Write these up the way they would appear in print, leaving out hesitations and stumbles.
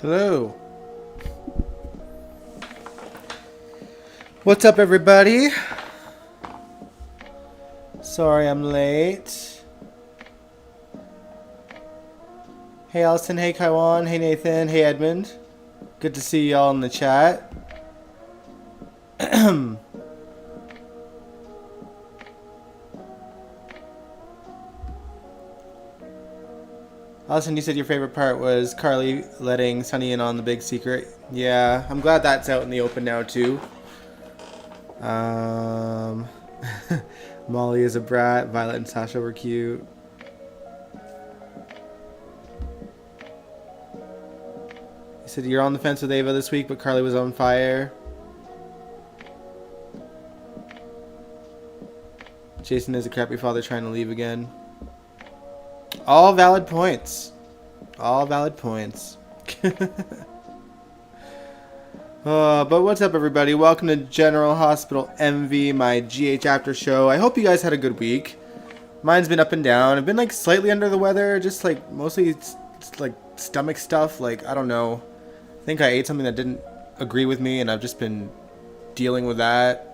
Hello. What's up, everybody? Sorry I'm late. Hey, Allison. Hey, Kaiwan. Hey, Nathan. Hey, Edmund. Good to see y'all in the chat. Allison, you said your favorite part was Carly letting Sunny in on the big secret. Yeah, I'm glad that's out in the open now, too. Molly is a brat. Violet and Sasha were cute. You said you're on the fence with Ava this week, but Carly was on fire. Jason is a crappy father trying to leave again. All valid points. All valid points. But what's up, everybody? Welcome to General Hospital MV, my GH after show. I hope you guys had a good week. Mine's been up and down. I've been like slightly under the weather, just like mostly like stomach stuff. Like, I don't know. I think I ate something that didn't agree with me, and I've just been dealing with that.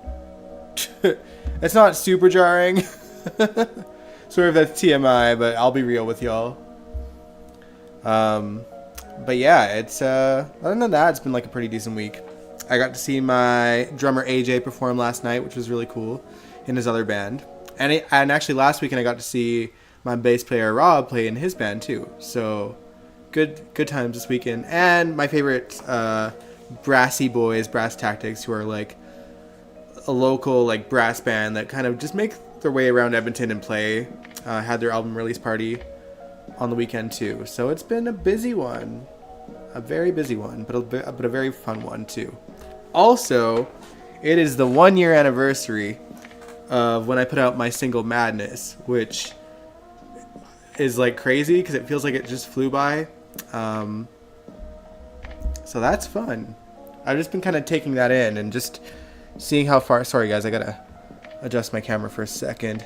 It's not super jarring. Sort of that's TMI, but I'll be real with y'all. But yeah, it's other than that, it's been like a pretty decent week. I got to see my drummer AJ perform last night, which was really cool, in his other band. And actually last weekend I got to see my bass player Rob play in his band too. So good times this weekend. And my favorite brassy boys, Brass Tactics, who are like a local like brass band that kind of just make their way around Edmonton and play. Had their album release party on the weekend too. So it's been a busy one. A very busy one, but a very fun one too. Also, it is the 1 year anniversary of when I put out my single Madness, which is like crazy because it feels like it just flew by. So that's fun. I've just been kind of taking that in and just seeing how far. Sorry guys, I gotta adjust my camera for a second.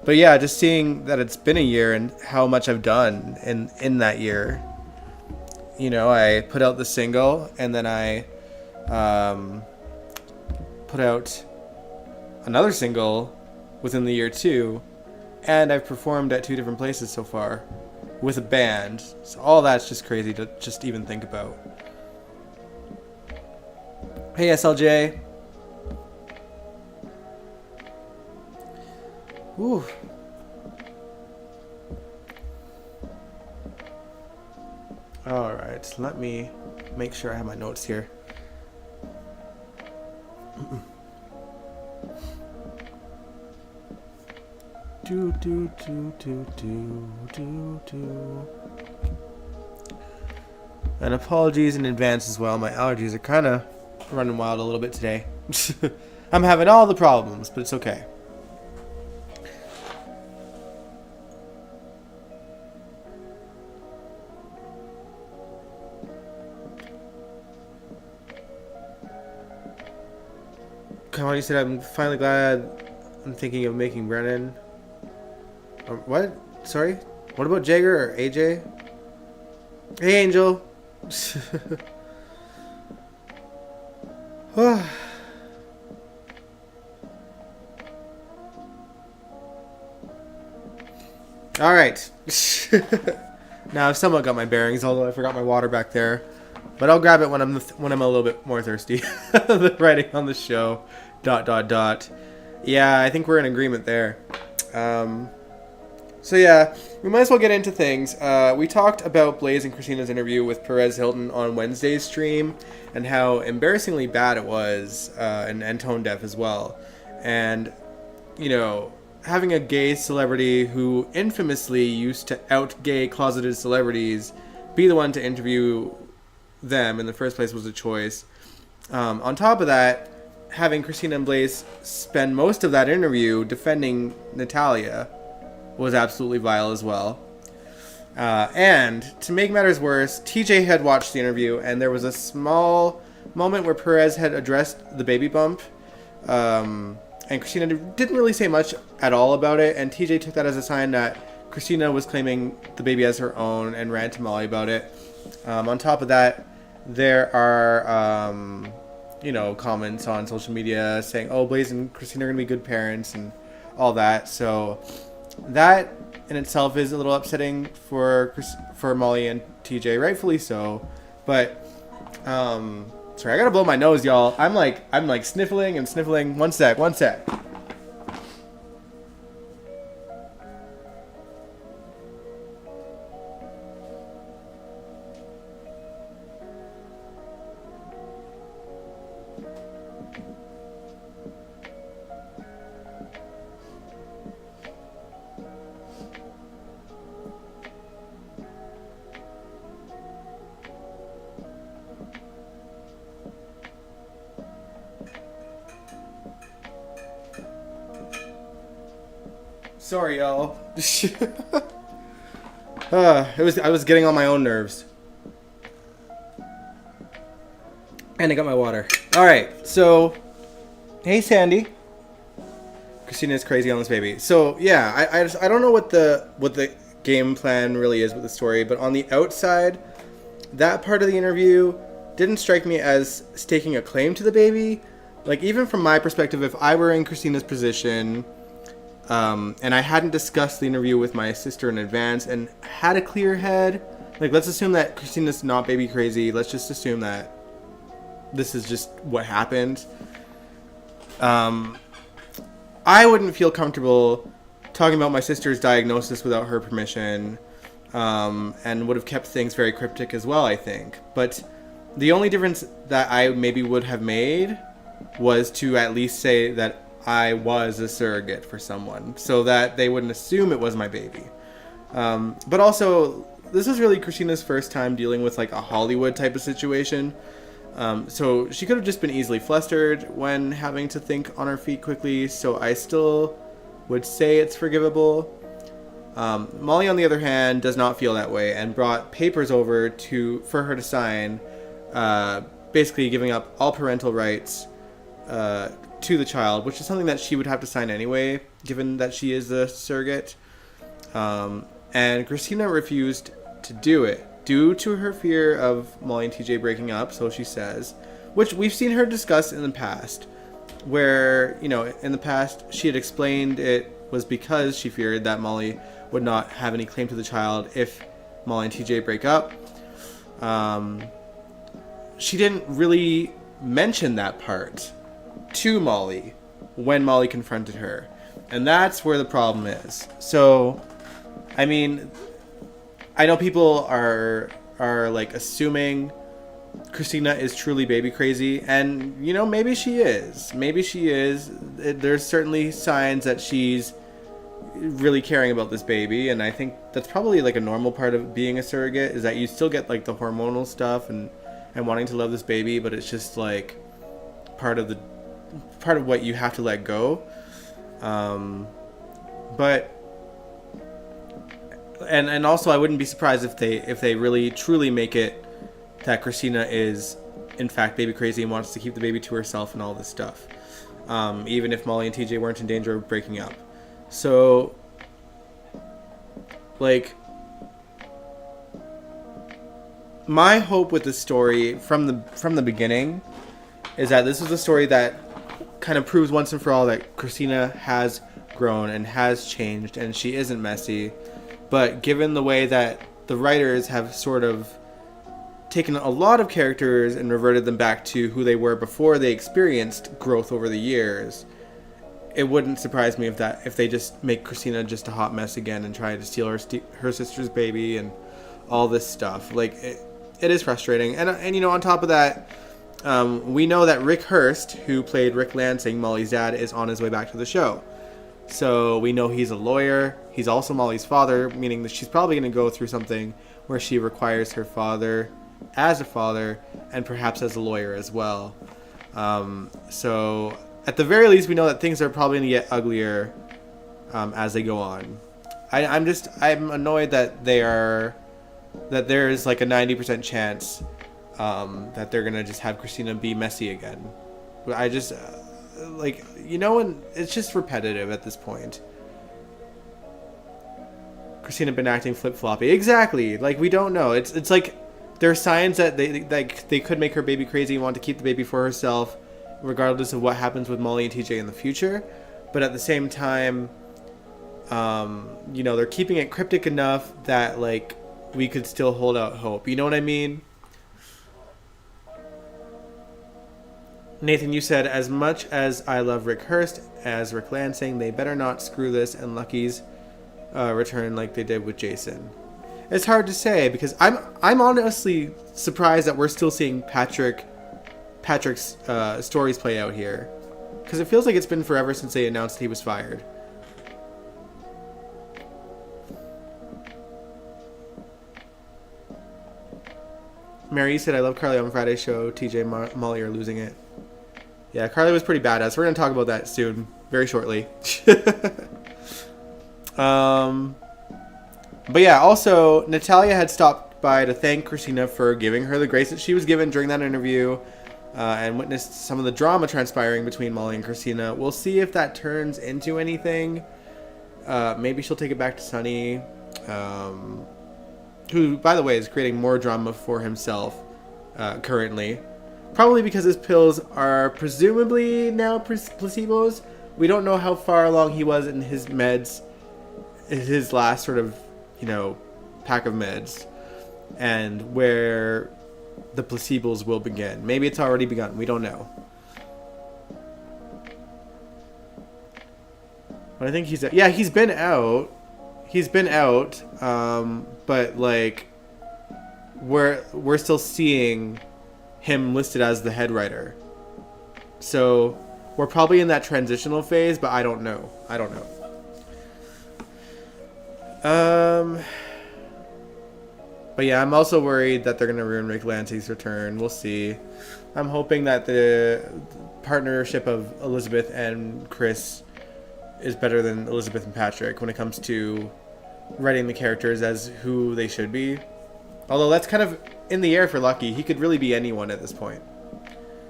But yeah, just seeing that it's been a year and how much I've done in that year. You know, I put out the single, and then I put out another single within the year too, and I've performed at 2 different places so far with a band. So all that's just crazy to just even think about. Hey SLJ. Ooh. Alright, let me make sure I have my notes here. Do. And apologies in advance as well. My allergies are kind of running wild a little bit today. I'm having all the problems, but it's okay. Connie said, I'm finally glad I'm thinking of making Brennan. What? Sorry? What about Jagger or AJ? Hey, Angel. Alright. Now I've somewhat got my bearings, although I forgot my water back there. But I'll grab it when I'm a little bit more thirsty. The writing on the show. ... Yeah, I think we're in agreement there. So yeah, we might as well get into things. We talked about Blaze and Christina's interview with Perez Hilton on Wednesday's stream and how embarrassingly bad it was, and tone deaf as well. And, you know, having a gay celebrity who infamously used to out gay closeted celebrities be the one to interview them in the first place was a choice. On top of that, having Christina and Blaze spend most of that interview defending Natalia was absolutely vile as well. And to make matters worse, TJ had watched the interview, and there was a small moment where Perez had addressed the baby bump, and Christina didn't really say much at all about it, and TJ took that as a sign that Christina was claiming the baby as her own and ran to Molly about it. On top of that, there are, comments on social media saying, oh, Blaze and Christina are going to be good parents and all that. So that in itself is a little upsetting for Molly and TJ, rightfully so. But, sorry, I got to blow my nose, y'all. I'm like sniffling and sniffling. One sec. Sorry, y'all. I was getting on my own nerves. And I got my water. Alright, so hey Sandy. Christina's crazy on this baby. So yeah, I don't know what the game plan really is with the story, but on the outside, that part of the interview didn't strike me as staking a claim to the baby. Like, even from my perspective, if I were in Christina's position, and I hadn't discussed the interview with my sister in advance and had a clear head, like, let's assume that Christina's not baby crazy. Let's just assume that this is just what happened. I wouldn't feel comfortable talking about my sister's diagnosis without her permission, and would have kept things very cryptic as well, I think. But the only difference that I maybe would have made was to at least say that I was a surrogate for someone, so that they wouldn't assume it was my baby. But also, this was really Christina's first time dealing with like a Hollywood type of situation. So she could have just been easily flustered when having to think on her feet quickly. So I still would say it's forgivable. Molly, on the other hand, does not feel that way and brought papers over for her to sign, basically giving up all parental rights to the child, which is something that she would have to sign anyway, given that she is a surrogate. And Christina refused to do it due to her fear of Molly and TJ breaking up, so she says, which we've seen her discuss in the past, where, in the past she had explained it was because she feared that Molly would not have any claim to the child if Molly and TJ break up. She didn't really mention that part to Molly when Molly confronted her, and that's where the problem is. So, I mean, I know people are like assuming Christina is truly baby crazy, and maybe she is. There's certainly signs that she's really caring about this baby, and I think that's probably like a normal part of being a surrogate, is that you still get like the hormonal stuff and wanting to love this baby, but it's just like part of what you have to let go. But and also, I wouldn't be surprised if they really truly make it that Christina is in fact baby crazy and wants to keep the baby to herself and all this stuff, even if Molly and TJ weren't in danger of breaking up. So, like, my hope with this story from the beginning is that this is a story that kind of proves once and for all that Christina has grown and has changed, and she isn't messy. But given the way that the writers have sort of taken a lot of characters and reverted them back to who they were before they experienced growth over the years, it wouldn't surprise me if they just make Christina just a hot mess again and try to steal her sister's baby and all this stuff. Like, it is frustrating. And on top of that, we know that Rick Hurst, who played Rick Lansing, Molly's dad, is on his way back to the show. So we know he's a lawyer. He's also Molly's father, meaning that she's probably going to go through something where she requires her father as a father and perhaps as a lawyer as well. So at the very least, we know that things are probably going to get uglier as they go on. I'm annoyed that there's like a 90% chance that they're going to just have Christina be messy again. I just... and it's just repetitive at this point. Christina been acting flip-floppy. Exactly. Like, we don't know. It's like there are signs that they could make her baby crazy and want to keep the baby for herself, regardless of what happens with Molly and TJ in the future. But at the same time, they're keeping it cryptic enough that, like, we could still hold out hope. You know what I mean? Nathan, you said, as much as I love Rick Hurst, as Rick Lansing, they better not screw this and Lucky's return like they did with Jason. It's hard to say, because I'm honestly surprised that we're still seeing Patrick's stories play out here, because it feels like it's been forever since they announced he was fired. Mary said, I love Carly on Friday's show. TJ, Molly are losing it. Yeah, Carly was pretty badass. We're going to talk about that soon, very shortly. But yeah, also, Natalia had stopped by to thank Christina for giving her the grace that she was given during that interview, and witnessed some of the drama transpiring between Molly and Christina. We'll see if that turns into anything. Maybe she'll take it back to Sonny, who, by the way, is creating more drama for himself currently. Probably because his pills are presumably now placebos. We don't know how far along he was in his meds, his last sort of, pack of meds, and where the placebos will begin. Maybe it's already begun. We don't know. But I think he's been out. He's been out, but like we're still seeing him listed as the head writer. So we're probably in that transitional phase, but I don't know. But yeah, I'm also worried that they're going to ruin Rick Lansing's return. We'll see. I'm hoping that the partnership of Elizabeth and Chris is better than Elizabeth and Patrick when it comes to writing the characters as who they should be. Although that's kind of in the air for Lucky. He could really be anyone at this point,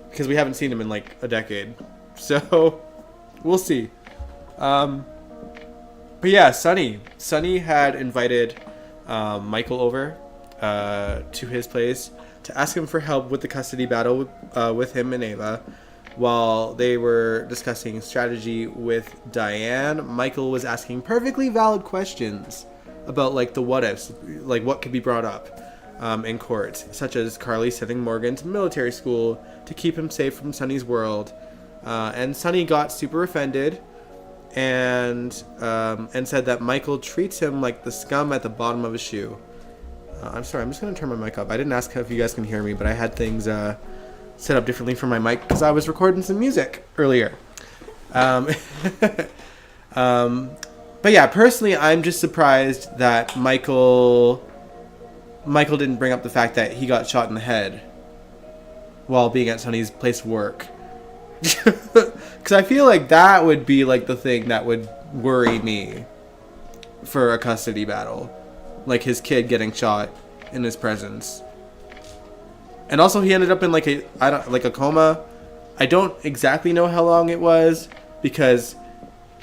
because we haven't seen him in like a decade. So we'll see. But yeah, Sonny had invited Michael over to his place to ask him for help with the custody battle with him and Ava. While they were discussing strategy with Diane, Michael was asking perfectly valid questions about like the what ifs, like what could be brought up in court, such as Carly sending Morgan to military school to keep him safe from Sonny's world. And Sonny got super offended and said that Michael treats him like the scum at the bottom of a shoe. I'm sorry, I'm just going to turn my mic up. I didn't ask if you guys can hear me, but I had things set up differently for my mic because I was recording some music earlier. But yeah, personally, I'm just surprised that Michael didn't bring up the fact that he got shot in the head while being at Sonny's place of work. Because I feel like that would be like the thing that would worry me for a custody battle, like his kid getting shot in his presence. And also, he ended up in like a coma. I don't exactly know how long it was, because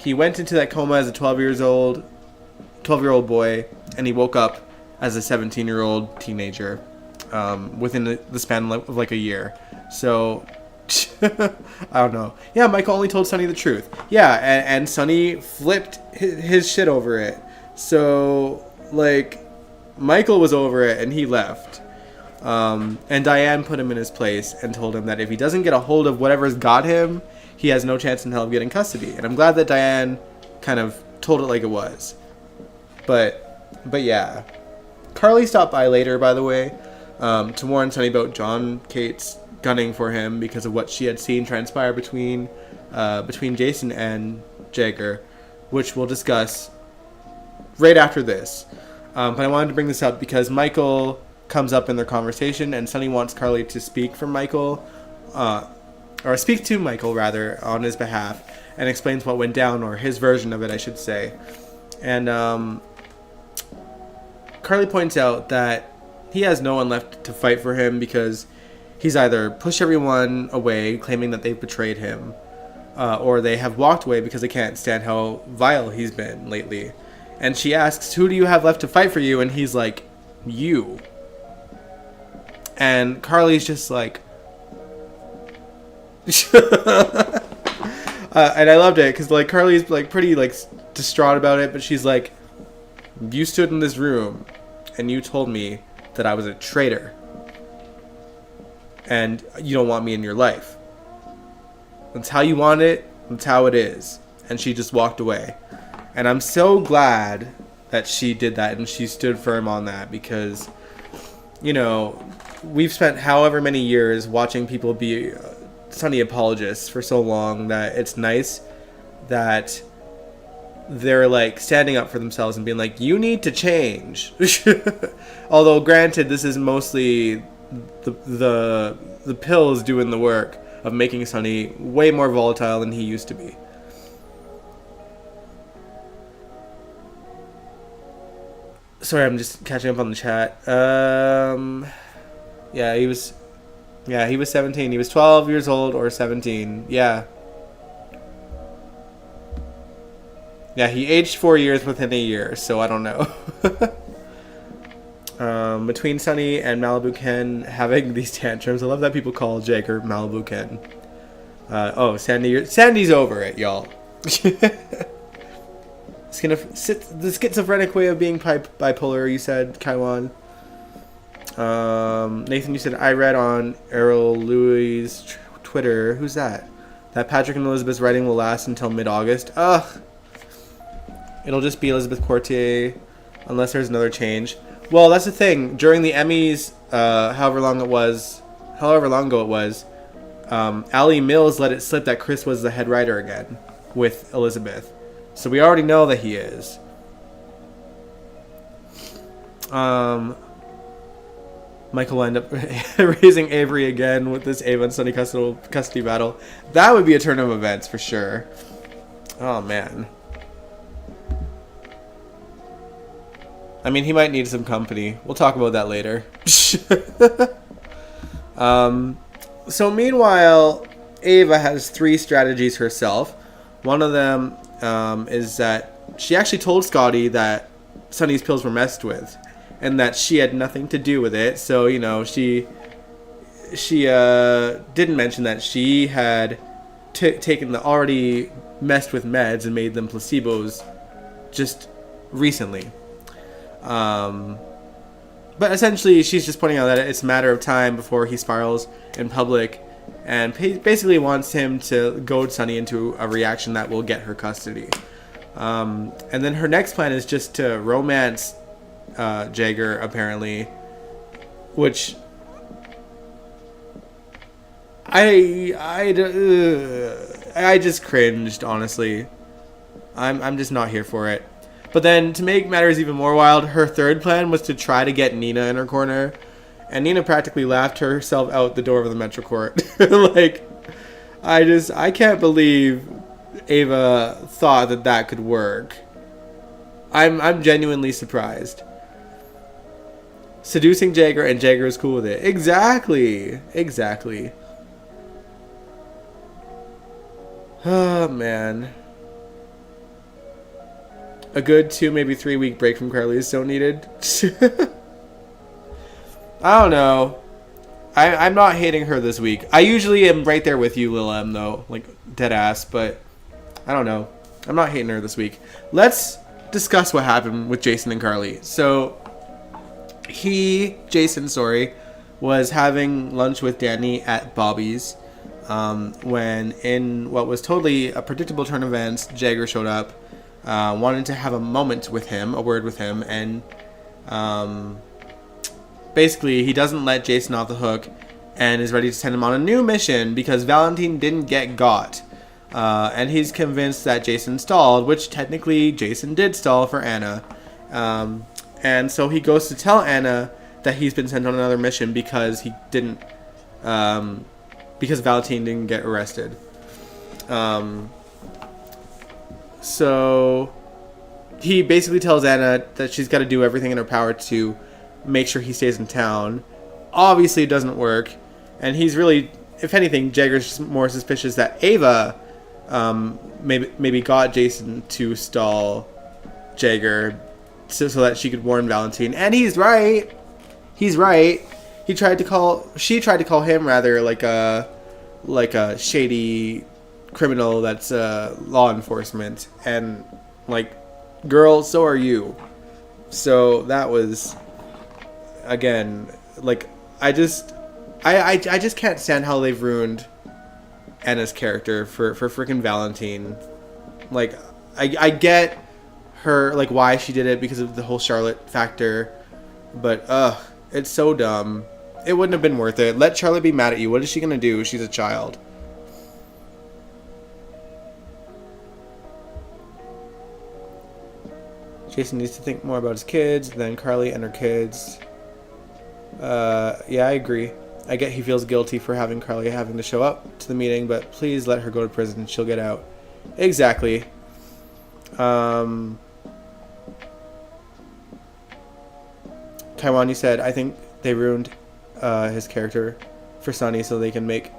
he went into that coma as a 12-year-old boy, and he woke up as a 17-year-old teenager within the span of like a year. So I don't know. Yeah, Michael only told Sonny the truth. Yeah, and Sonny flipped his shit over it. So like, Michael was over it and he left. And Diane put him in his place and told him that if he doesn't get a hold of whatever's got him, he has no chance in hell of getting custody. And I'm glad that Diane kind of told it like it was. But yeah. Carly stopped by later, by the way, to warn Sonny about John Cates gunning for him because of what she had seen transpire between Jason and Jagger, which we'll discuss right after this. But I wanted to bring this up because Michael comes up in their conversation, and Sonny wants Carly to speak for Michael, or speak to Michael rather, on his behalf, and explains what went down, or his version of it, I should say. And Carly points out that he has no one left to fight for him because he's either pushed everyone away, claiming that they've betrayed him, or they have walked away because they can't stand how vile he's been lately. And she asks, who do you have left to fight for you? And he's like, you. And Carly's just like... and I loved it because like Carly's like pretty like distraught about it, but she's like, you stood in this room and you told me that I was a traitor and you don't want me in your life. That's how you want it. That's how it is. And she just walked away. And I'm so glad that she did that and she stood firm on that, because, you know, we've spent however many years watching people be Sonny apologists for so long that it's nice that they're like standing up for themselves and being like, you need to change. Although granted, this is mostly the pills doing the work of making Sonny way more volatile than he used to be. Sorry, I'm just catching up on the chat. Yeah, he was 17. He was 12 years old or 17. Yeah. Yeah, he aged 4 years within a year, so I don't know. Between Sonny and Malibu Ken having these tantrums, I love that people call Jagger Malibu Ken. Sandy's over it, y'all. The schizophrenic way of being bipolar, you said, Kaiwan. Nathan, you said, I read on Errol Louis' Twitter. Who's that? That Patrick and Elizabeth's writing will last until mid-August. Ugh. It'll just be Elizabeth Courtier unless there's another change. Well, that's the thing. During the Emmys, however long ago it was, Ali Mills let it slip that Chris was the head writer again with Elizabeth. So we already know that he is. Michael will end up raising Avery again with this Ava and Sonny custody battle. That would be a turn of events for sure. Oh, man. I mean, he might need some company. We'll talk about that later. So meanwhile, Ava has 3 strategies herself. One of them is that she actually told Scotty that Sonny's pills were messed with and that she had nothing to do with it. So, you know, she didn't mention that she had taken the already messed with meds and made them placebos just recently. But essentially, she's just pointing out that it's a matter of time before he spirals in public, and basically wants him to goad Sonny into a reaction that will get her custody. And then her next plan is just to romance Jagger, apparently, which I just cringed, honestly. I'm just not here for it. But then, to make matters even more wild, her third plan was to try to get Nina in her corner. And Nina practically laughed herself out the door of the Metro Court. Like, I can't believe Ava thought that could work. I'm genuinely surprised. Seducing Jagger, and Jagger is cool with it. Exactly. Oh, man. A good 2, maybe 3 week break from Carly is so needed. I don't know. I'm not hating her this week. I usually am right there with you, Lil M, though. Like, dead ass. But, I don't know. I'm not hating her this week. Let's discuss what happened with Jason and Carly. So, Jason, was having lunch with Danny at Bobby's. When, in what was totally a predictable turn of events, Jagger showed up. Wanted to have a moment with him, a word with him, and basically he doesn't let Jason off the hook and is ready to send him on a new mission because Valentine didn't get got. And he's convinced that Jason stalled, which technically Jason did stall for Anna. And so he goes to tell Anna that he's been sent on another mission because because Valentine didn't get arrested. So he basically tells Anna that she's got to do everything in her power to make sure he stays in town. Obviously, it doesn't work. And he's really, if anything, Jagger's more suspicious that Ava maybe got Jason to stall Jagger so that she could warn Valentine. And he's right. He's right. She tried to call him rather like a shady criminal that's law enforcement. And like, girl, so are you. So that was, again, like, I just can't stand how they've ruined Anna's character for freaking Valentine. Like, I get her, like, why she did it because of the whole Charlotte factor, but it's so dumb. It wouldn't have been worth it. Let Charlotte be mad at you. What is she gonna do? She's a child. Jason needs to think more about his kids than Carly and her kids. Yeah, I agree. I get he feels guilty for having Carly having to show up to the meeting, but please let her go to prison. She'll get out. Exactly. Taiwan, you said, I think they ruined his character for Sonny so they can make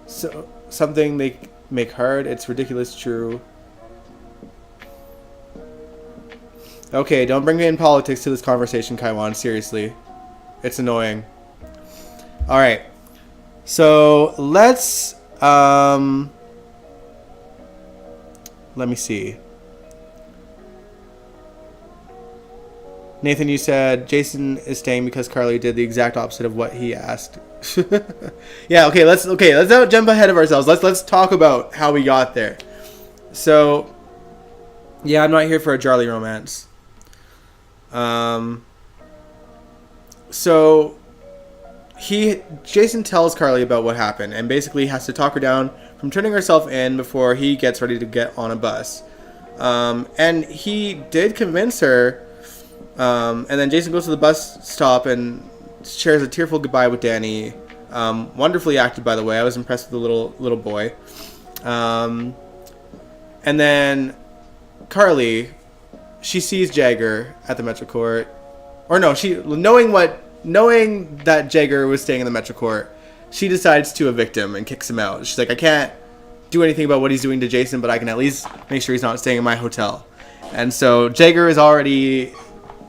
something they make hard. It's ridiculous true. Okay, don't bring in politics to this conversation, Kaiwan. Seriously. It's annoying. Alright. So, let's... let me see. Nathan, you said Jason is staying because Carly did the exact opposite of what he asked. Yeah, okay, let's not jump ahead of ourselves. Let's talk about how we got there. So, yeah, I'm not here for a Charlie romance. So Jason tells Carly about what happened and basically has to talk her down from turning herself in before he gets ready to get on a bus. And he did convince her. And then Jason goes to the bus stop and shares a tearful goodbye with Danny. Wonderfully acted, by the way. I was impressed with the little boy. And then Carly, she sees Jagger at the Metro Court. Or no, knowing that Jagger was staying in the Metro Court, she decides to evict him and kicks him out. She's like, I can't do anything about what he's doing to Jason, but I can at least make sure he's not staying in my hotel. And so Jagger is already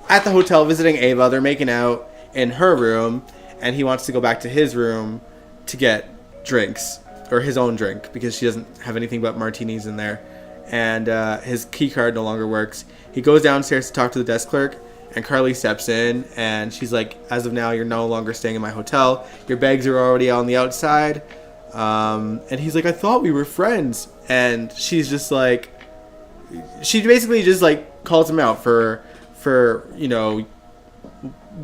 at the hotel visiting Ava. They're making out in her room, and he wants to go back to his room to get drinks, or his own drink, because she doesn't have anything but martinis in there. And his key card no longer works. He goes downstairs to talk to the desk clerk, and Carly steps in, and she's like, as of now, you're no longer staying in my hotel. Your bags are already on the outside. And he's like, I thought we were friends. And she's just like, she basically just like calls him out for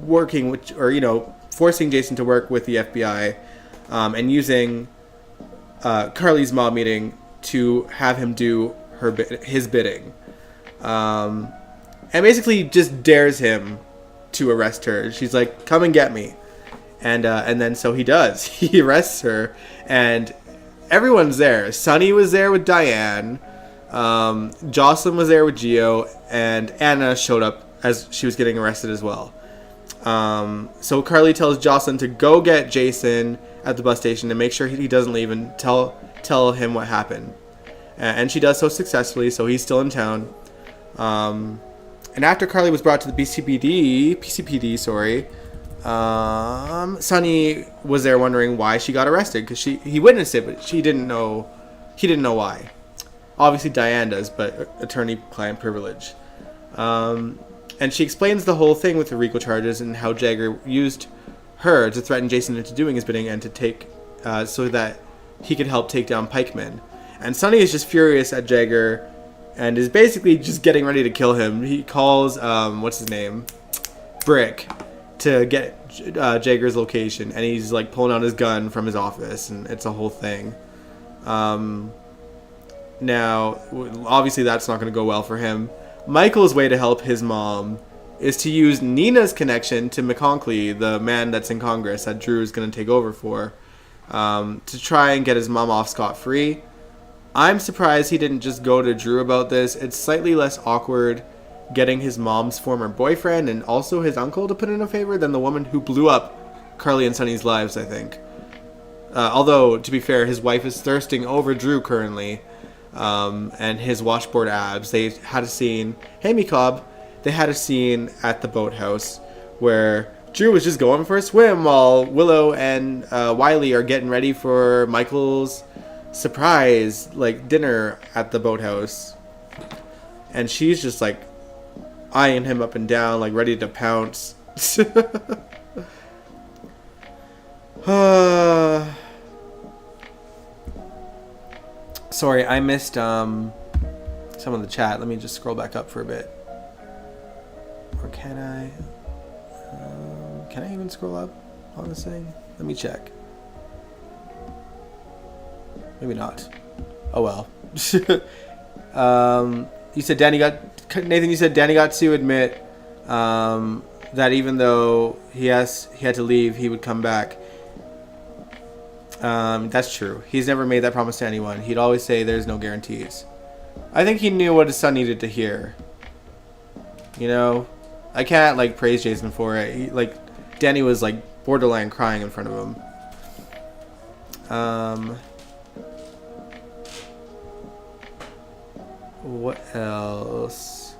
working with, or forcing Jason to work with the FBI, and using Carly's mob meeting to have him do his bidding, and basically just dares him to arrest her. She's like, come and get me. And then so he does. He arrests her, and everyone's there. Sonny was there with Diane. Jocelyn was there with Gio, and Anna showed up as she was getting arrested as well. So Carly tells Jocelyn to go get Jason at the bus station and make sure he doesn't leave, and tell him what happened. And she does so successfully, so he's still in town. And after Carly was brought to the PCPD, Sonny was there wondering why she got arrested, because he witnessed it, but he didn't know why. Obviously Diane does, but attorney-client privilege. And she explains the whole thing with the RICO charges and how Jagger used her to threaten Jason into doing his bidding and to take, so that he could help take down pikemen. And Sonny is just furious at Jagger and is basically just getting ready to kill him. He calls, what's his name? Brick, to get Jagger's location, and he's like pulling out his gun from his office, and it's a whole thing. Now, obviously that's not going to go well for him. Michael's way to help his mom is to use Nina's connection to McConkley, the man that's in Congress that Drew is going to take over for, to try and get his mom off scot-free. I'm surprised he didn't just go to Drew about this. It's slightly less awkward getting his mom's former boyfriend and also his uncle to put in a favor than the woman who blew up Carly and Sonny's lives, I think. Although, to be fair, his wife is thirsting over Drew currently. and his washboard abs. They had a scene. Hey, Mecob. They had a scene at the boathouse where Drew was just going for a swim while Willow and Wiley are getting ready for Michael's surprise, like, dinner at the boathouse. And she's just, like, eyeing him up and down, like, ready to pounce. Sorry, I missed some of the chat. Let me just scroll back up for a bit. Or can I? Can I even scroll up on this thing? Let me check. Maybe not. Oh well. You said Nathan. You said Danny got to admit that even though he had to leave, he would come back. That's true. He's never made that promise to anyone. He'd always say there's no guarantees. I think he knew what his son needed to hear. You know, I can't like praise Jason for it. Danny was like borderline crying in front of him. What else?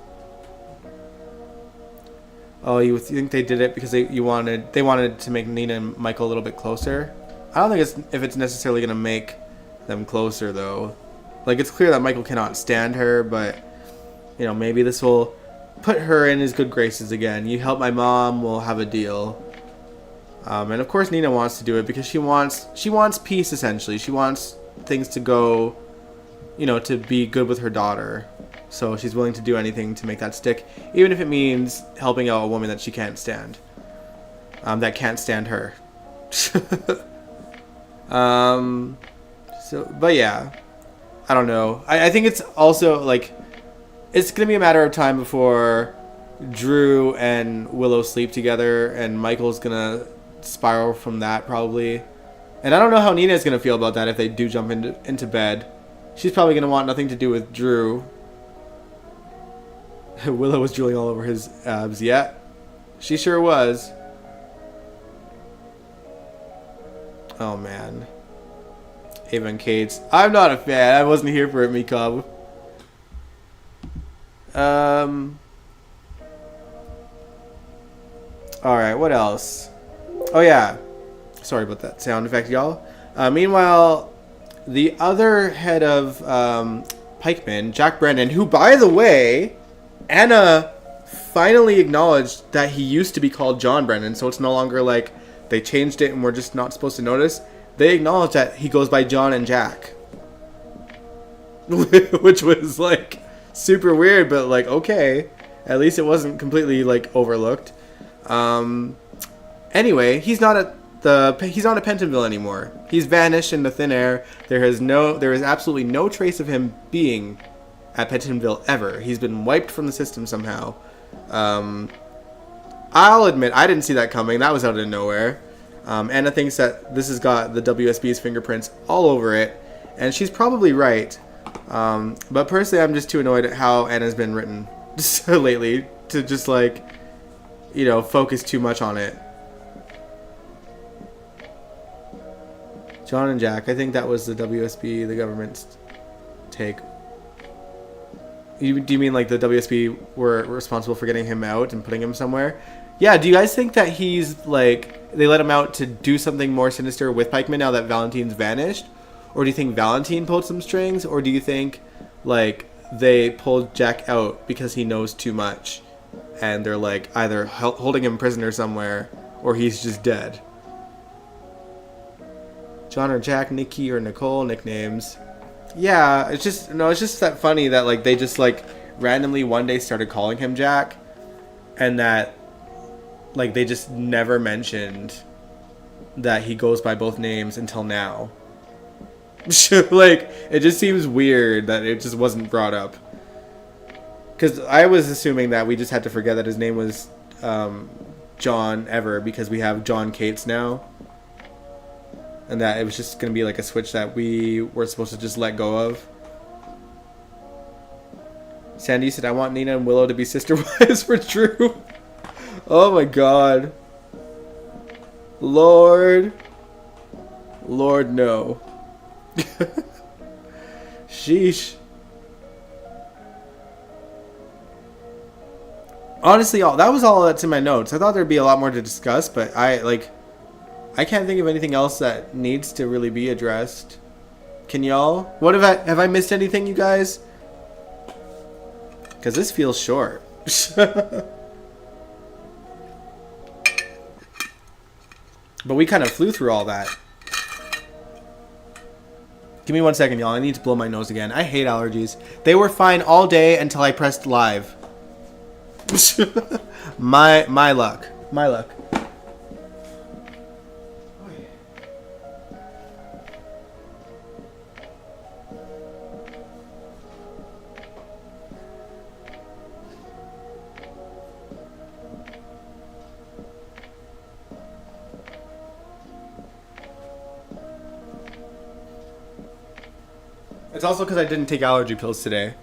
Oh, you think they did it because they wanted to make Nina and Michael a little bit closer? I don't think it's necessarily gonna make them closer though. Like, it's clear that Michael cannot stand her, but you know, maybe this will put her in his good graces again. You help my mom, we'll have a deal. And of course Nina wants to do it because she wants peace essentially. She wants things to go, you know, to be good with her daughter. So she's willing to do anything to make that stick, even if it means helping out a woman that she can't stand. That can't stand her. But yeah, I don't know. I think it's also like, it's gonna be a matter of time before Drew and Willow sleep together, and Michael's gonna spiral from that probably. And I don't know how Nina's gonna feel about that if they do jump into bed. She's probably gonna want nothing to do with Drew. Willow was drooling all over his abs. Yeah, she sure was. Oh man. Ava and Kate's. I'm not a fan. I wasn't here for it, Mecob. Alright, what else? Oh yeah. Sorry about that sound effect, y'all. Meanwhile, the other head of Pikeman, Jack Brennan, who, by the way, Anna finally acknowledged that he used to be called John Brennan, so it's no longer like they changed it and we're just not supposed to notice. They acknowledged that he goes by John and Jack. Which was like super weird, but like, okay. At least it wasn't completely like overlooked. Anyway, he's not at Pentonville anymore. He's vanished into thin air. There is absolutely no trace of him being at Pentonville ever. He's been wiped from the system somehow. I'll admit, I didn't see that coming. That was out of nowhere. Anna thinks that this has got the WSB's fingerprints all over it, and she's probably right. But personally, I'm just too annoyed at how Anna's been written lately to just like, you know, focus too much on it. John and Jack, I think that was the WSB, the government's take. Do you mean like the WSB were responsible for getting him out and putting him somewhere? Yeah, do you guys think that he's like, they let him out to do something more sinister with Pikeman now that Valentine's vanished? Or do you think Valentine pulled some strings? Or do you think like they pulled Jack out because he knows too much and they're like either holding him prisoner somewhere or he's just dead? John or Jack, Nikki or Nicole nicknames. Yeah, it's just that funny that like they just like randomly one day started calling him Jack, and that like they just never mentioned that he goes by both names until now. Like, it just seems weird that it just wasn't brought up. Because I was assuming that we just had to forget that his name was John ever because we have John Cates now. And that it was just going to be like a switch that we were supposed to just let go of. Sandy said, I want Nina and Willow to be sister wives for Drew. Oh my god. Lord, no. Sheesh. Honestly, all that was all that's in my notes. I thought there'd be a lot more to discuss, but I can't think of anything else that needs to really be addressed. Can y'all? What have I missed anything, you guys? Because this feels short. But we kind of flew through all that. Give me 1 second, y'all. I need to blow my nose again. I hate allergies. They were fine all day until I pressed live. my luck. My luck. It's also because I didn't take allergy pills today.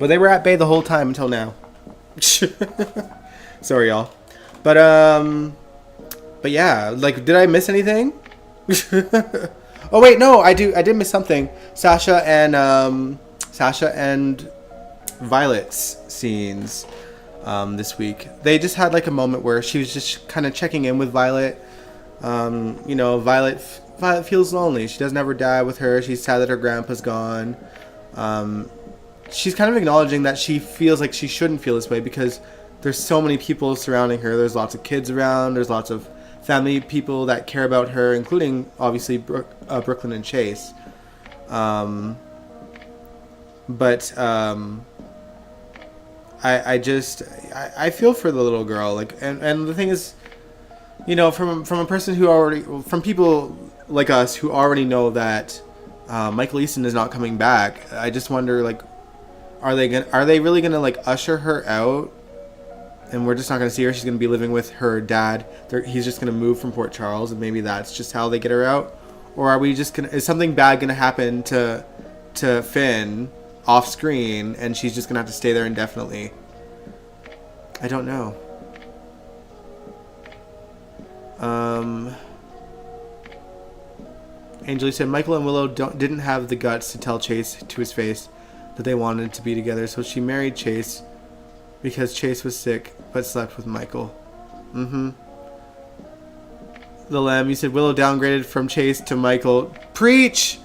But they were at bay the whole time until now. Sorry, y'all. But yeah, like, did I miss anything? Oh wait, no, I did miss something. Sasha and Violet's scenes this week. They just had like a moment where she was just kind of checking in with Violet. You know, Violet feels lonely. She doesn't have her dad with her. She's sad that her grandpa's gone. She's kind of acknowledging that she feels like she shouldn't feel this way because there's so many people surrounding her. There's lots of kids around. There's lots of family people that care about her, including obviously Brooklyn and Chase. I feel for the little girl. Like, and the thing is, you know, from a person from people like us who already know that Michael Easton is not coming back. I just wonder, like, are they really gonna like usher her out, and we're just not gonna see her? She's gonna be living with her dad. He's just gonna move from Port Charles, and maybe that's just how they get her out. Or are we just gonna? Is something bad gonna happen to Finn off screen, and she's just gonna have to stay there indefinitely? I don't know. Angeli said Michael and Willow didn't have the guts to tell Chase to his face that they wanted to be together, so she married Chase because Chase was sick but slept with Michael. The Lamb, you said Willow downgraded from Chase to Michael. Preach!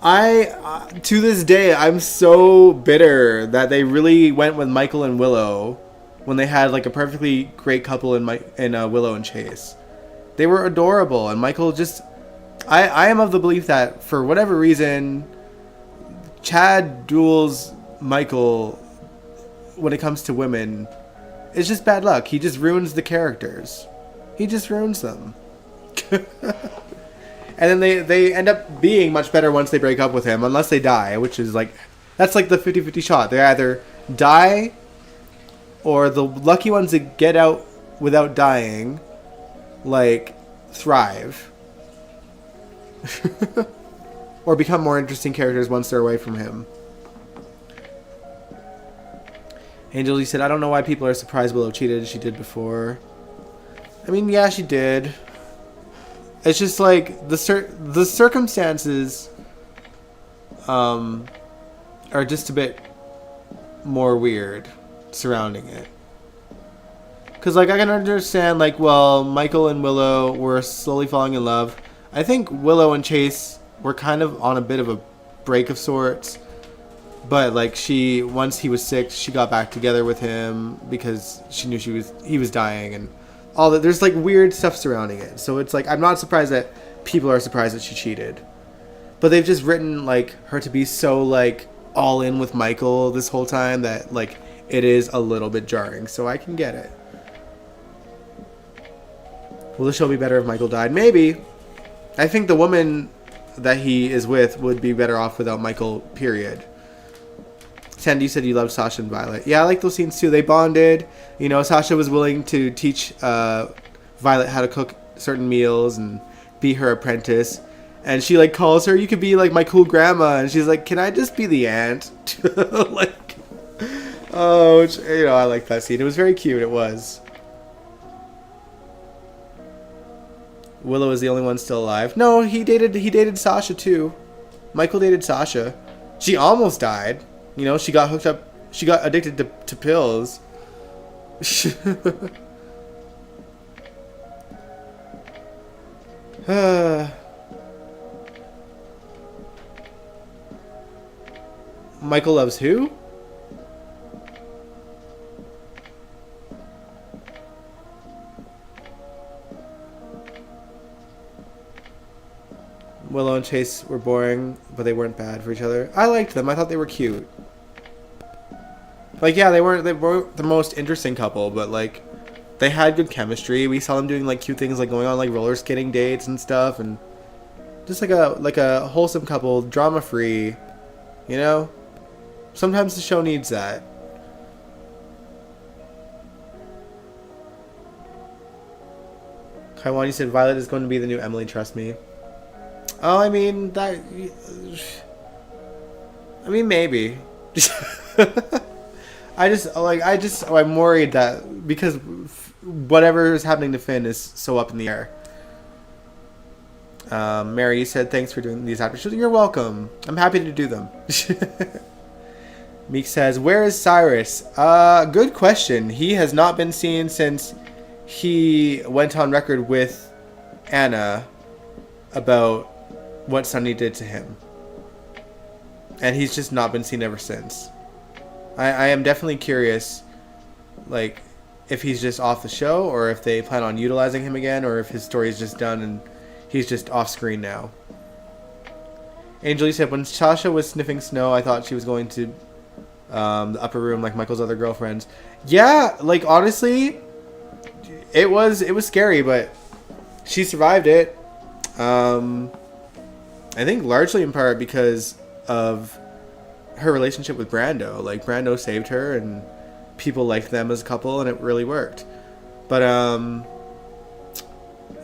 I to this day I'm so bitter that they really went with Michael and Willow when they had like a perfectly great couple in Willow and Chase. They were adorable, and Michael just I am of the belief that for whatever reason Chad duels Michael when it comes to women. It's just bad luck. He just ruins the characters. He just ruins them. And then they end up being much better once they break up with him, unless they die, which is like, that's like the 50-50 shot. They either die, or the lucky ones that get out without dying, like, thrive. Or become more interesting characters once they're away from him. Angel, you said, I don't know why people are surprised Willow cheated as she did before. I mean, yeah, she did. It's just like the circumstances are just a bit more weird surrounding it. Because, like, I can understand, like, well, Michael and Willow were slowly falling in love. I think Willow and Chase were kind of on a bit of a break of sorts. But, like, once he was sick, she got back together with him because she knew he was dying, and all that. There's, like, weird stuff surrounding it. So it's like, I'm not surprised that people are surprised that she cheated. But they've just written, like, her to be so, like, all in with Michael this whole time that, like, it is a little bit jarring. So I can get it. Will the show be better if Michael died? Maybe. I think the woman that he is with would be better off without Michael, period. Sandy, you said you loved Sasha and Violet. Yeah, I like those scenes too. They bonded. You know, Sasha was willing to teach Violet how to cook certain meals and be her apprentice. And she, like, calls her, you could be, like, my cool grandma. And she's like, can I just be the aunt? Like, oh, you know, I like that scene. It was very cute. It was. Willow is the only one still alive. No, he dated Sasha too. Michael dated Sasha. She almost died. You know, she got hooked up. She got addicted to pills. Michael loves who? Willow and Chase were boring, but they weren't bad for each other. I liked them. I thought they were cute. Like, yeah, they weren't the most interesting couple, but like they had good chemistry. We saw them doing like cute things, like going on like roller skating dates and stuff, and just like a wholesome couple, drama free. You know, sometimes the show needs that. Kaiwan, you said Violet is going to be the new Emily. Trust me. Oh, I mean that. I mean maybe. I'm worried that because whatever is happening to Finn is so up in the air. Mary, you said thanks for doing these after shows. You're welcome. I'm happy to do them. Meek says, where is Cyrus? Good question. He has not been seen since he went on record with Anna about what Sunny did to him. And he's just not been seen ever since. I am definitely curious, like, if he's just off the show, or if they plan on utilizing him again, or if his story is just done and he's just off screen now. Angel, you said, when Sasha was sniffing snow, I thought she was going to the upper room like Michael's other girlfriends. Yeah, like, honestly, it was scary, but she survived it. I think largely in part because of her relationship with Brando. Like, Brando saved her, and people liked them as a couple, and it really worked. But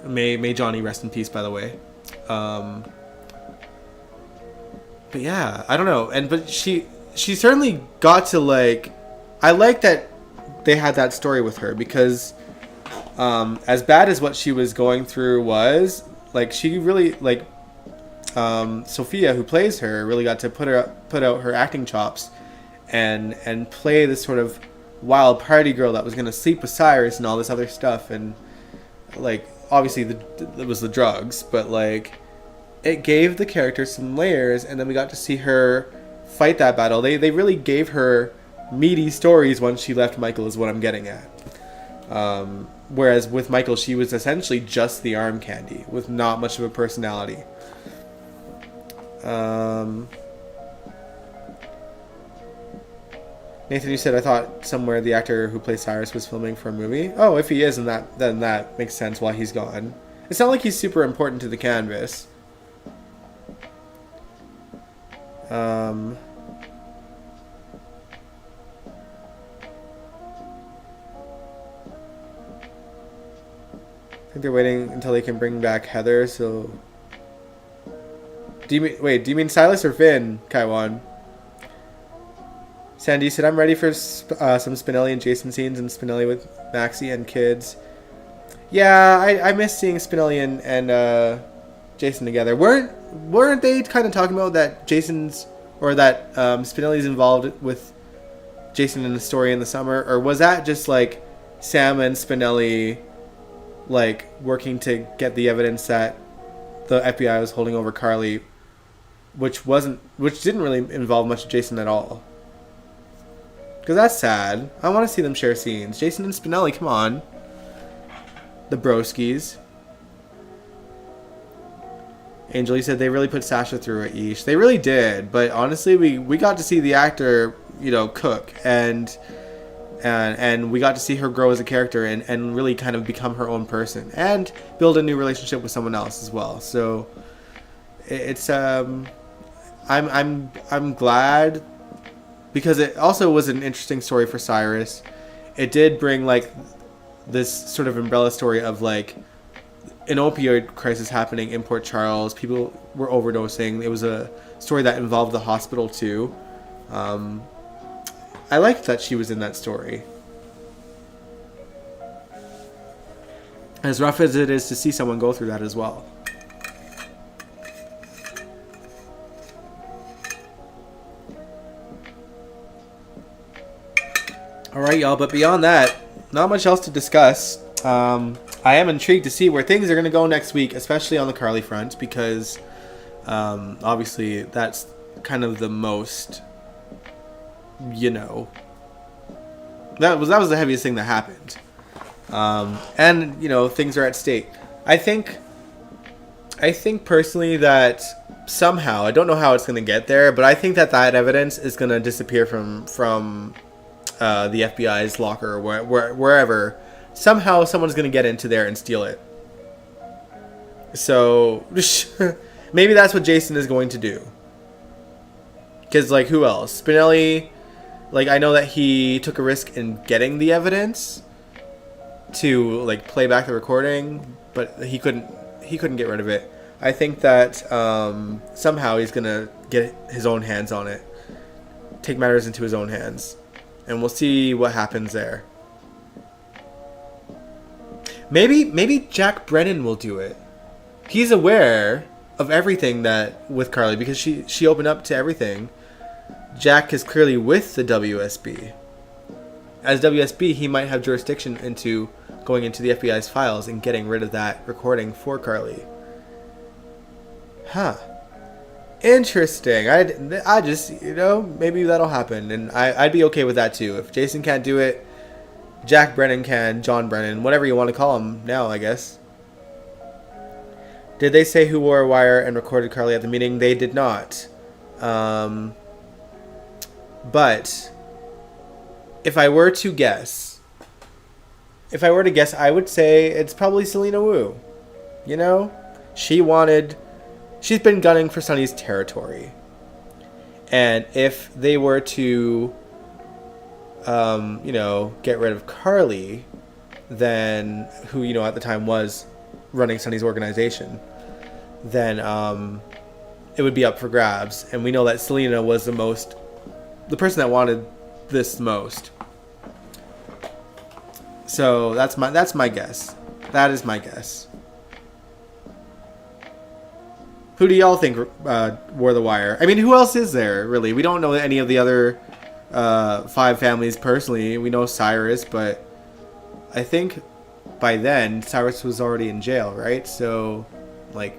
may Johnny rest in peace, by the way. But yeah, I don't know. But she certainly got to, like, I like that they had that story with her, because as bad as what she was going through was, like, she really, like, Sophia, who plays her, really got to put out her acting chops and play this sort of wild party girl that was going to sleep with Cyrus and all this other stuff. And, like, obviously it was the drugs, but, like, it gave the character some layers, and then we got to see her fight that battle. They really gave her meaty stories once she left Michael, is what I'm getting at. Whereas with Michael, she was essentially just the arm candy with not much of a personality. Nathan, you said, I thought somewhere the actor who plays Cyrus was filming for a movie. Oh, if he is, then that makes sense why he's gone. It's not like he's super important to the canvas. I think they're waiting until they can bring back Heather, so... Do you mean Silas or Finn, Kaiwan? Sandy said, I'm ready for some Spinelli and Jason scenes, and Spinelli with Maxie and kids. Yeah, I miss seeing Spinelli and Jason together. Weren't they kind of talking about that Spinelli's involved with Jason in the story in the summer? Or was that just like Sam and Spinelli, like, working to get the evidence that the FBI was holding over Carly, which didn't really involve much of Jason at all? Because that's sad. I want to see them share scenes. Jason and Spinelli, come on. The broskies. Angel, you said they really put Sasha through it, Yeesh. They really did. But honestly, we got to see the actor, cook. And we got to see her grow as a character and really kind of become her own person. And build a new relationship with someone else as well. So it's I'm glad, because it also was an interesting story for Cyrus. It did bring, like, this sort of umbrella story of, like, an opioid crisis happening in Port Charles. People were overdosing. It was a story that involved the hospital too. I liked that she was in that story. As rough as it is to see someone go through that as well. Alright, y'all, but beyond that, not much else to discuss. I am intrigued to see where things are going to go next week, especially on the Carly front, because obviously that's kind of the most, you know, that was the heaviest thing that happened. And, you know, things are at stake. I think personally that somehow, I don't know how it's going to get there, but I think that evidence is going to disappear from the FBI's locker or wherever. Somehow someone's going to get into there and steal it. So maybe that's what Jason is going to do. Because, like, who else? Spinelli, like, I know that he took a risk in getting the evidence to, like, play back the recording, but he couldn't get rid of it. I think that somehow he's going to get his own hands on it. Take matters into his own hands. And we'll see what happens there. Maybe Jack Brennan will do it. He's aware of everything that with Carly because she opened up to everything. Jack is clearly with the WSB. As WSB, he might have jurisdiction into going into the FBI's files and getting rid of that recording for Carly. Huh. Interesting. I just, you know, maybe that'll happen. And I'd be okay with that too. If Jason can't do it, Jack Brennan can, John Brennan, whatever you want to call him now, I guess. Did they say who wore a wire and recorded Carly at the meeting? They did not. But if I were to guess, I would say it's probably Selena Wu. You know? She's been gunning for Sonny's territory. And if they were to, you know, get rid of Carly, then, who, you know, at the time was running Sonny's organization, then it would be up for grabs. And we know that Selena was the person that wanted this most. So that's my guess. That is my guess. Who do y'all think wore the wire? I mean, who else is there, really? We don't know any of the other 5 families personally. We know Cyrus, but I think by then Cyrus was already in jail, right? So, like,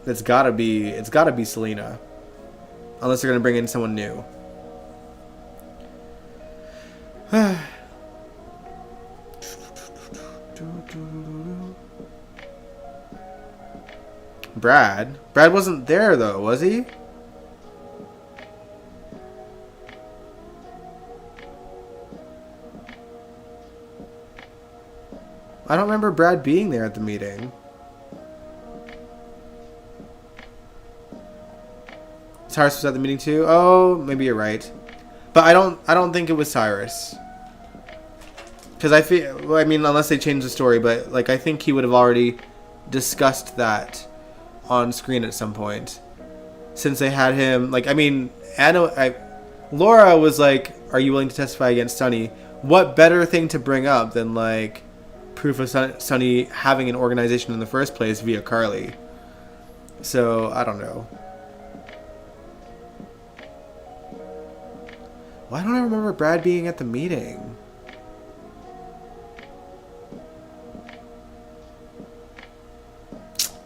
it's gotta be Selena, unless they're gonna bring in someone new. Brad wasn't there though, was he? I don't remember Brad being there at the meeting. Cyrus was at the meeting too? Oh, maybe you're right. But I don't think it was Cyrus. Because I mean, unless they changed the story, but like I think he would have already discussed that on screen at some point. Since they had him, like, I mean, Laura was like, "Are you willing to testify against Sonny?" What better thing to bring up than, like, proof of Sonny having an organization in the first place via Carly? So, I don't know. Why don't I remember Brad being at the meeting?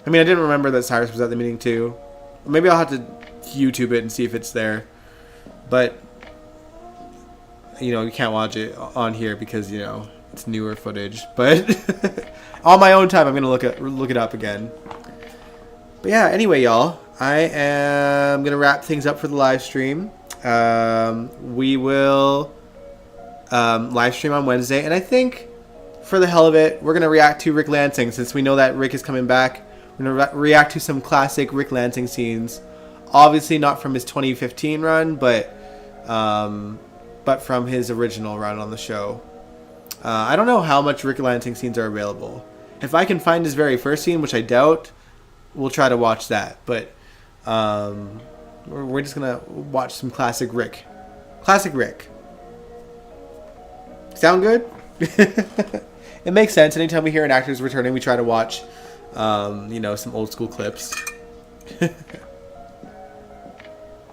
I mean, I didn't remember that Cyrus was at the meeting too. Maybe I'll have to YouTube it and see if it's there. But, you know, you can't watch it on here because, you know, it's newer footage. But on my own time, I'm going to look it up again. But yeah, anyway, y'all, I am going to wrap things up for the live stream. We will live stream on Wednesday. And I think, for the hell of it, we're going to react to Rick Lansing since we know that Rick is coming back. We're going to react to some classic Rick Lansing scenes. Obviously not from his 2015 run, but from his original run on the show. I don't know how much Rick Lansing scenes are available. If I can find his very first scene, which I doubt, we'll try to watch that. But we're just going to watch some classic Rick. Classic Rick. Sound good? It makes sense. Anytime we hear an actor's returning, we try to watch you know, some old school clips.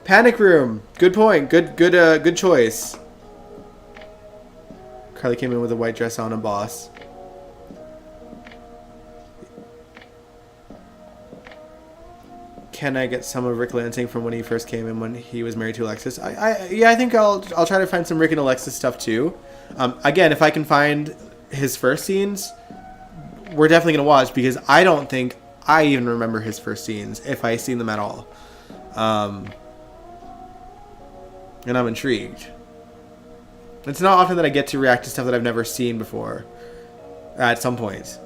Panic Room. Good point. Good choice. Carly came in with a white dress on and boss. Can I get some of Rick Lansing from when he first came in when he was married to Alexis? Yeah, I think I'll try to find some Rick and Alexis stuff too. Again, if I can find his first scenes, we're definitely gonna watch, because I don't think I even remember his first scenes if I seen them at all. And I'm intrigued. It's not often that I get to react to stuff that I've never seen before at some point.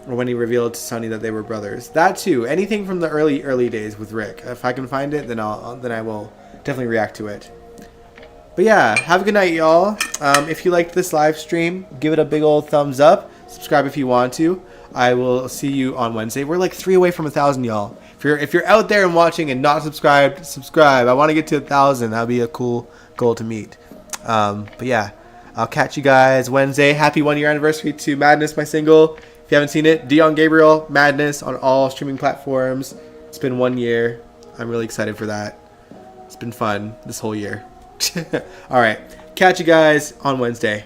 Or when he revealed to Sonny that they were brothers. That too. Anything from the early days with Rick. If I can find it, then I will definitely react to it. But yeah, have a good night, y'all. If you liked this live stream, give it a big old thumbs up. Subscribe if you want to. I will see you on Wednesday. We're like 3 away from 1,000, y'all. If you're out there and watching and not subscribed, subscribe. I want to get to 1,000. That'll be a cool goal to meet. But yeah, I'll catch you guys Wednesday. Happy 1-year anniversary to Madness, my single. If you haven't seen it, Dion Gabriel, Madness on all streaming platforms. It's been 1 year. I'm really excited for that. It's been fun this whole year. All right. Catch you guys on Wednesday.